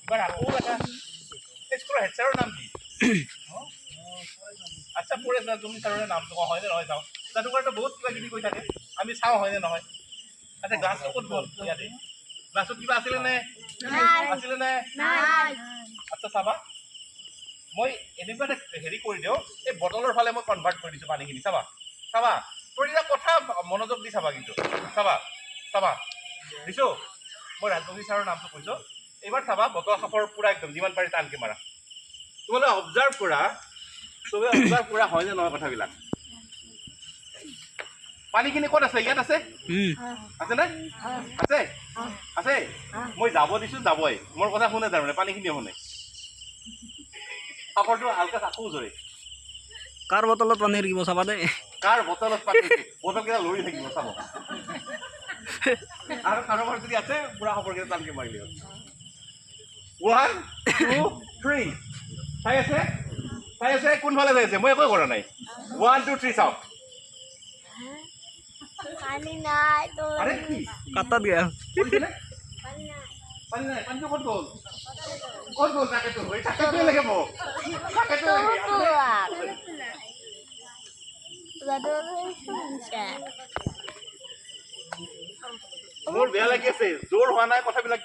এবাৰ আকৌ এটা স্কুলৰ হেড ছাৰৰ নাম কি? আচ্ছা পৰে তুমি ছাৰৰ নামটো হয়নে নহয় চাওঁ তাতো কাৰণে বহুত কিবা কিবি কৈ থাকে আমি চাওঁ হয়নে নহয় আচ্ছা গ্লাছটো ক'ত গ'ল ইয়াতে গ্লাছত কিবা আছিলে নে আচ্ছা চাবা মই এনেকুৱা এটা হেৰি কৰি দিওঁ এই বটলৰ ফালে মই কনভাৰ্ট কৰি দিছোঁ পানীখিনি চাবা চাবা প্ৰতিটা কথা মনোযোগ দি চাবা কিন্তু চাবা চাবা দিছোঁ মই ৰাজবংশী ছাৰৰ নামটো কৈছোঁ এইবাৰ চাবা বটল সাপৰ পূৰা একদম যিমান পাৰি টানকৈ মাৰা তোমালোকে অবজাৰ্ভ কৰা চবে অবজাৰ্ভ কৰা হয় নে নহয় কথাবিলাক পানীখিনি ক'ত আছে ইয়াত আছে আছেনে আছে আছে মই যাব দিছোঁ যাবই মোৰ কথা শুনে তাৰমানে পানীখিনি শুনে সাপৰটো হালকা আকৌ জৰে কাৰ বটলত পানী থাকিব চাবা দে কাৰ বটলত পানী বটলকেইটা লৰি থাকিব চাব আৰু কাৰোবাৰ যদি আছে বুঢ়া সাপৰকেইটা টানকৈ মাৰিলে 1 2 3 চাই আছে কোনফালে চাই আছে মই একোৱে কৰা নাই 1 2 3 চাওক পানি নাই তো আরে কি কাটাত গেল পানি নাই পানীটো ক'ত গ'ল তাকেতো এই তাকেতো লাগে মোক তাকেতো মোৰ বেয়া লাগি আছে জোৰ হোৱা নাই কথাবিলাক